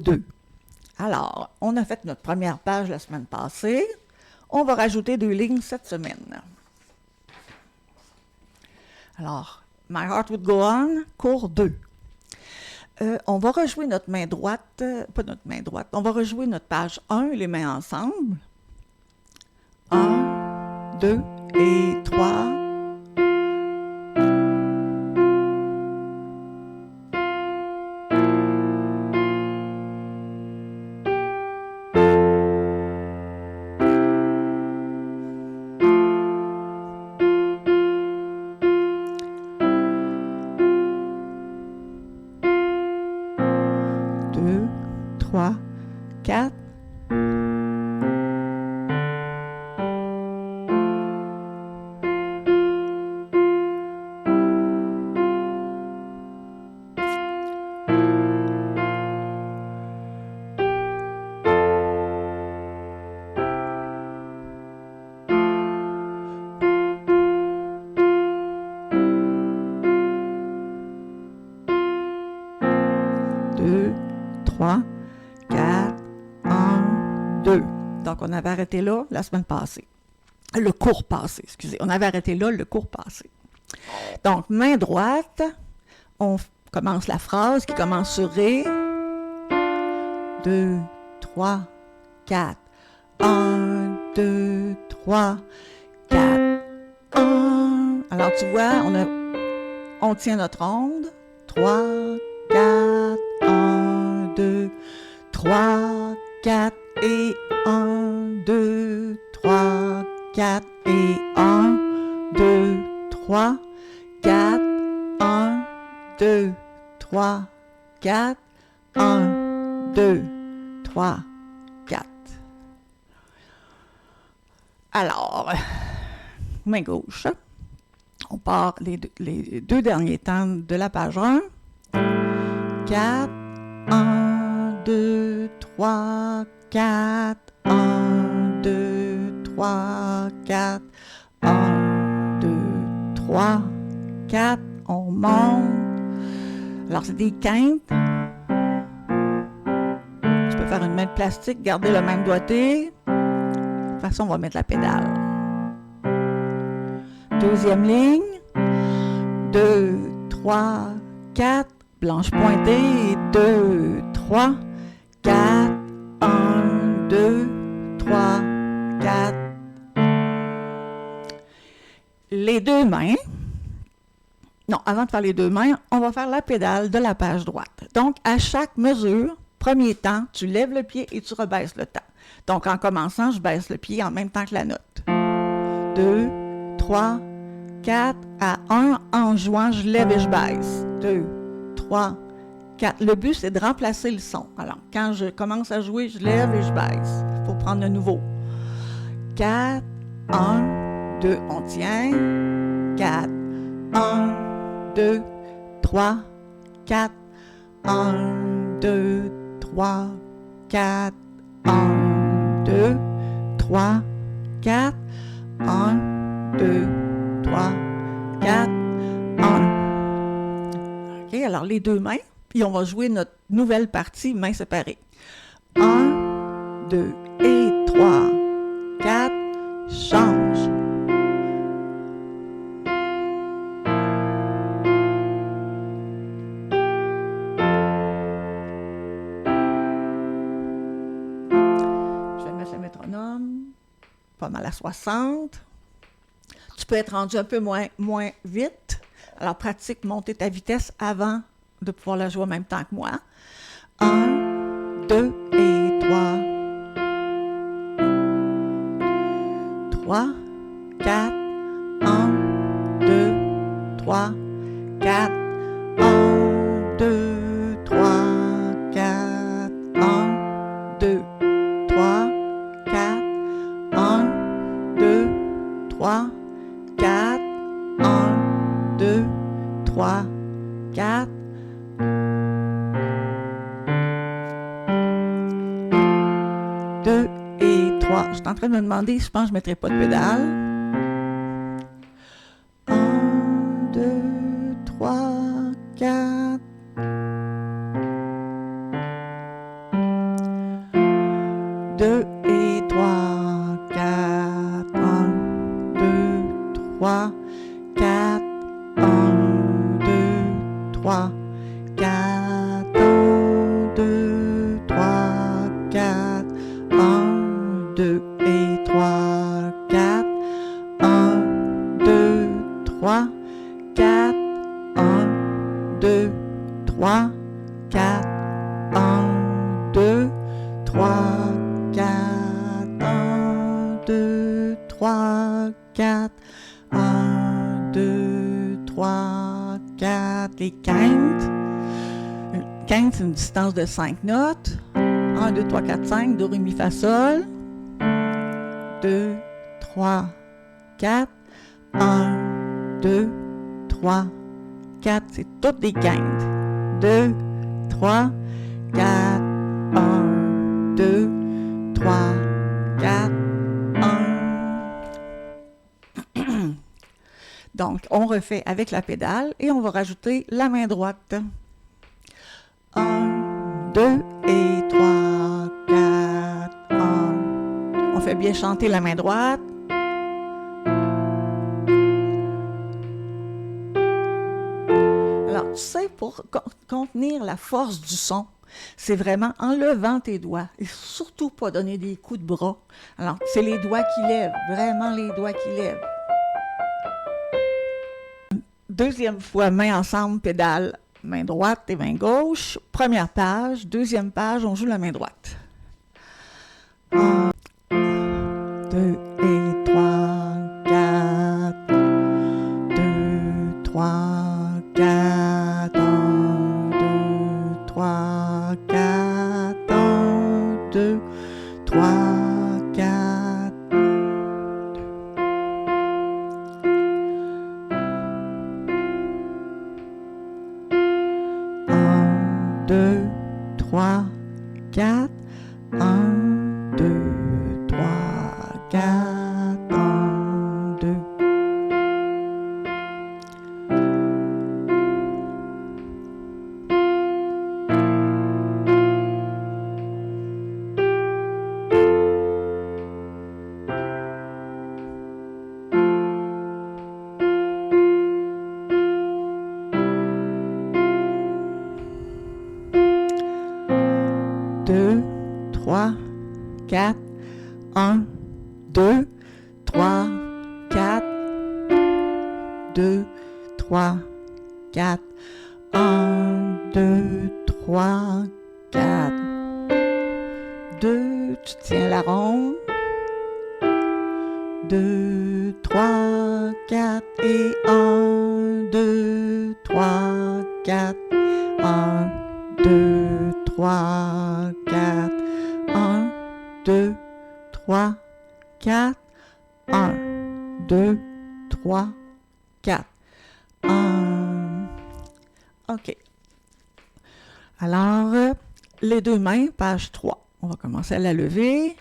2. Alors, on a fait notre première page la semaine passée. On va rajouter 2 lignes cette semaine. Alors, My Heart Would Go On, cours 2. On va rejouer notre main droite, pas notre main droite, on va rejouer notre page 1, les mains ensemble. 1, 2 et 3. Deux, trois, quatre. Deux, trois, quatre, un, deux. Donc, on avait arrêté là la semaine passée. Le cours passé, excusez. On avait arrêté là le cours passé. Donc, main droite, on commence la phrase qui commence sur Ré. 2, 3, 4. 1, 2, 3, 4, 1. Alors, tu vois, on tient notre onde. 3, 4, 1, 2, 3, 4 et 1, 2, 3, 4 et 1, 2, 3, 4, 1, 2, 3, 4, 1, 2, 3, 4. Alors, main gauche. On part les deux derniers temps de la page 1. 4, 1, 2, 3, 4, 1, 2, 3, 4, 1, 2, 3, 4. On monte. Alors, c'est des quintes. Tu peux faire une main de plastique, garder le même doigté. De toute façon, on va mettre la pédale. Deuxième ligne. 2, 3, 4. Blanche pointée. 2, 3, 4. 1, 2, 3, 4. Les deux mains. Non, avant de faire les deux mains, on va faire la pédale de la page droite. Donc, à chaque mesure, premier temps, tu lèves le pied et tu rebaisses le temps. Donc, en commençant, je baisse le pied en même temps que la note. 2, 3, 4. À 1, en jouant, je lève et je baisse. 2, 3, 4. Le but, c'est de remplacer le son. Alors, quand je commence à jouer, je lève et je baisse. Il faut prendre le nouveau. 4, 1, 2, on tient. 4, 1, 2, 3, 4, 1, 2, 3, 4, 1, 2, 3, 4, 1, 2, 3, 4, 1. OK, alors les deux mains, puis on va jouer notre nouvelle partie, mains séparées. 1, 2 et 3, 4, change. Pas mal à 60. Tu peux être rendu un peu moins vite. Alors, pratique monter ta vitesse avant de pouvoir la jouer en même temps que moi. 1, 2 et 3. 3, 4, 1, 2, 3, 4, 1, 2, 3, 4, 1, 2, 3, 4, 1, 2, 3, 4, 1, 2, 3, 4. Et 3. Je suis en train de me demander si je pense que je ne mettrai pas de pédale. 1, 2, 3, 4. 2 et 3, 4, 1, 2, 3, 4, 1, 2, 3, 4, 1, 2, 3, 4, 1, 2 et 3, 4, 1, 2, 3, 4, 1, 2, 3, 4, 1, 2, 3, 4, 1, 2, 3, 4, 1, 2, 3, 4. Les quintes. Quinte, c'est une distance de 5 notes. 1, 2, 3, 4, 5, do, ré, mi, fa, sol. 2, 3, 4, 1, 2, 3, 4. C'est toutes des quintes. 2, 3, 4, 1, 2, 3, 4, 1. Donc, on refait avec la pédale et on va rajouter la main droite. 1, 2 et 3, 4, 1. On fait bien chanter la main droite. Alors, tu sais, pour contenir la force du son, c'est vraiment en levant tes doigts et surtout pas donner des coups de bras. Alors, c'est les doigts qui lèvent, vraiment les doigts qui lèvent. Deuxième fois, main ensemble, pédale, main droite et main gauche. Première page, deuxième page, on joue la main droite. 1, 2 et 3, 4, 2, 3, 4, 1, 2, 3, 4, 1, 2, 3, 4, 1, 2, 3, 4, 1, 2, 3, 4, 1, 2. Deux, 3, 4, 1, 2, 3, 4, 2, 3, 4, 1, 2, 3, 4, 2, tu tiens la ronde, 2, 3, 4 et 1, 2, 3, 4, 1, 2, 3, 4, 1, 2, 3, 4, 1, 2, 3, 4, 1. OK. Alors, les deux mains, page 3. On va commencer à la lever.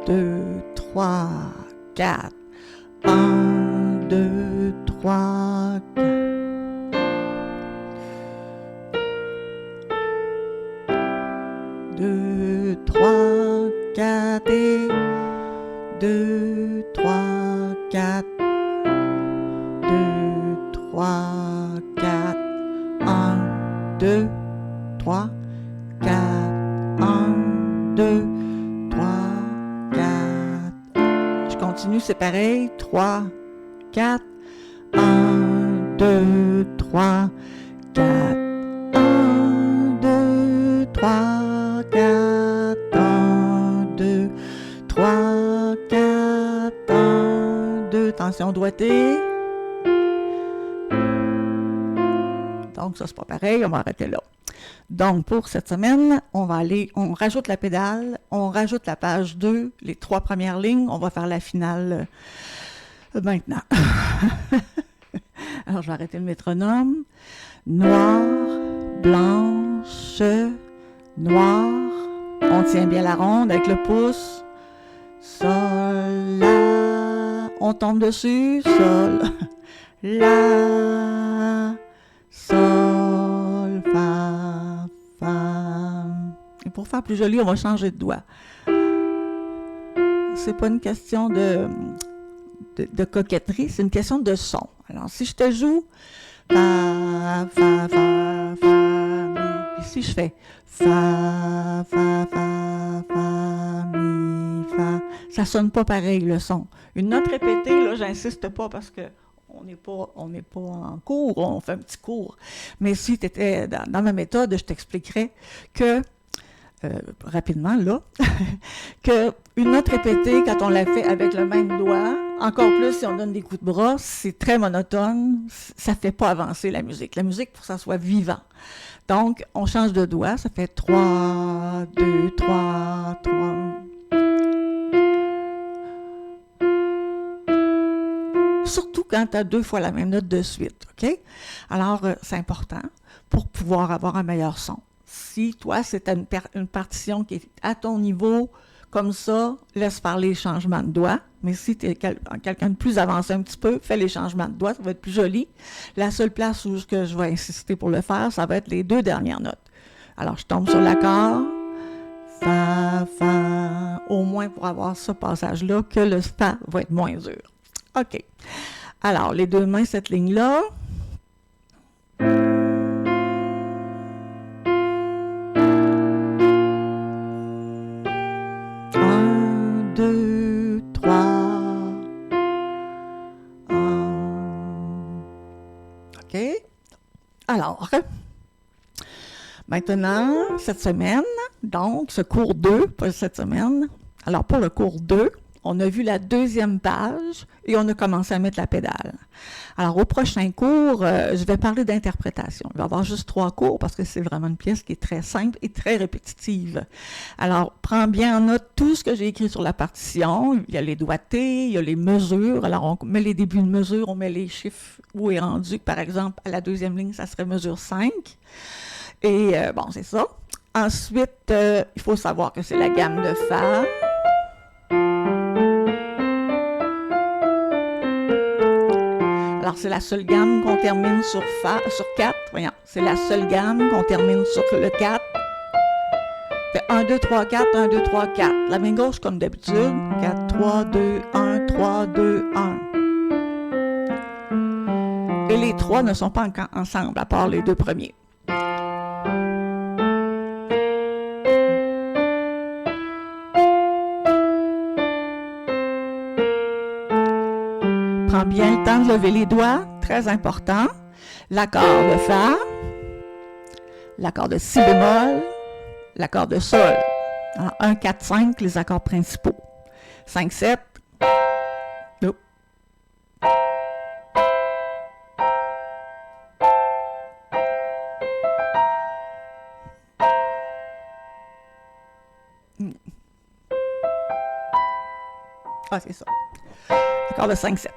2, 3, 4. 1, 2, 3, 4. 2, 3, 4 et 2, 3, 4. 2, 3, 4. 1, 2, 3, 4. 1, 2, 3, 4. Je continue, c'est pareil. 3, 4. 1, 2, 3, 4. 1, 2, 3, 4. 1, 2, 3, 4. 1, 2. Attention, doigté. Donc, ça, c'est pas pareil. On va arrêter là. Donc, pour cette semaine, on rajoute la pédale, on rajoute la page 2, les 3 premières lignes. On va faire la finale maintenant. Alors, je vais arrêter le métronome. Noir, blanche, noir. On tient bien la ronde avec le pouce. Sol, la. On tombe dessus. Sol, la. pour faire plus joli, on va changer de doigt. C'est pas une question de coquetterie, c'est une question de son. Alors, si je te joue fa, fa, fa, fa, mi, puis si je fais fa, fa, fa, fa, mi, fa, ça sonne pas pareil le son. Une note répétée, là, j'insiste pas parce que on n'est pas en cours, on fait un petit cours. Mais si tu étais dans ma méthode, je t'expliquerais que rapidement, là, qu'une note répétée, quand on la fait avec le même doigt, encore plus si on donne des coups de bras, c'est très monotone, ça ne fait pas avancer la musique. La musique, pour que ça soit vivant. Donc, on change de doigt, ça fait 3, 2, 3, 3. Surtout quand tu as 2 fois la même note de suite, OK? Alors, c'est important pour pouvoir avoir un meilleur son. Si toi, c'est une partition qui est à ton niveau, comme ça, laisse faire les changements de doigts. Mais si tu es quelqu'un de plus avancé un petit peu, fais les changements de doigts, ça va être plus joli. La seule place où je vais insister pour le faire, ça va être les 2 dernières notes. Alors, je tombe sur l'accord, fa, fa, au moins pour avoir ce passage-là, que le fa va être moins dur. OK. Alors, les 2 mains, cette ligne-là. 2, 3. OK. Alors, maintenant, cette semaine, donc, ce cours 2, pas cette semaine. Alors, pour le cours 2, on a vu la 2e page et on a commencé à mettre la pédale. Alors, au prochain cours, je vais parler d'interprétation. Il va y avoir juste 3 cours parce que c'est vraiment une pièce qui est très simple et très répétitive. Alors, prends bien en note tout ce que j'ai écrit sur la partition. Il y a les doigtés, il y a les mesures. Alors, on met les débuts de mesure, on met les chiffres où est rendu. Par exemple, à la 2e ligne, ça serait mesure 5. Et bon, c'est ça. Ensuite, il faut savoir que c'est la gamme de Fa. Alors, c'est la seule gamme qu'on termine sur 4. Voyons, c'est la seule gamme qu'on termine sur le 4. Fait 1, 2, 3, 4, 1, 2, 3, 4. La main gauche, comme d'habitude. 4, 3, 2, 1, 3, 2, 1. Et les 3 ne sont pas ensemble, à part les 2 premiers. Prends bien le temps de lever les doigts, très important. L'accord de Fa, l'accord de Si bémol, l'accord de Sol. Alors, 1, 4, 5, les accords principaux. 5, 7. Oh. Ah, c'est ça. L'accord de 5, 7.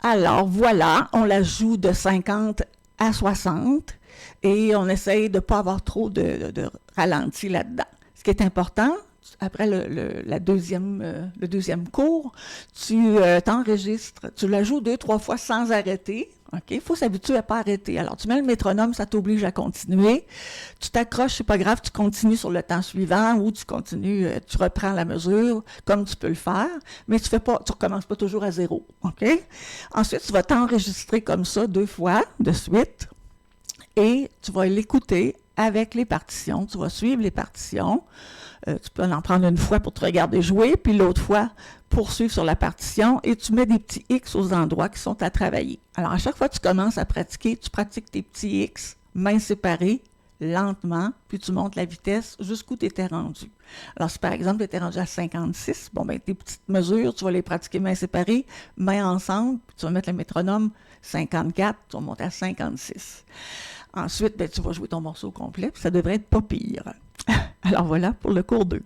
Alors, voilà, on la joue de 50 à 60 et on essaye de ne pas avoir trop de ralenti là-dedans. Ce qui est important, après le deuxième cours, tu t'enregistres, tu la joues 2-3 fois sans arrêter. OK? Il faut s'habituer à ne pas arrêter. Alors, tu mets le métronome, ça t'oblige à continuer. Tu t'accroches, c'est pas grave, tu continues sur le temps suivant ou tu continues, tu reprends la mesure comme tu peux le faire, mais tu recommences pas toujours à 0. OK? Ensuite, tu vas t'enregistrer comme ça 2 fois de suite et tu vas l'écouter avec les partitions. Tu vas suivre les partitions. Tu peux en prendre une fois pour te regarder jouer, puis l'autre fois poursuivre sur la partition et tu mets des petits X aux endroits qui sont à travailler. Alors, à chaque fois que tu commences à pratiquer, tu pratiques tes petits X, mains séparées, lentement, puis tu montes la vitesse jusqu'où tu étais rendu. Alors, si par exemple, tu étais rendu à 56, bon, ben tes petites mesures, tu vas les pratiquer mains séparées, mains ensemble, puis tu vas mettre le métronome 54, tu vas monter à 56. Ensuite, ben, tu vas jouer ton morceau complet, puis ça devrait être pas pire. Alors voilà pour le cours 2.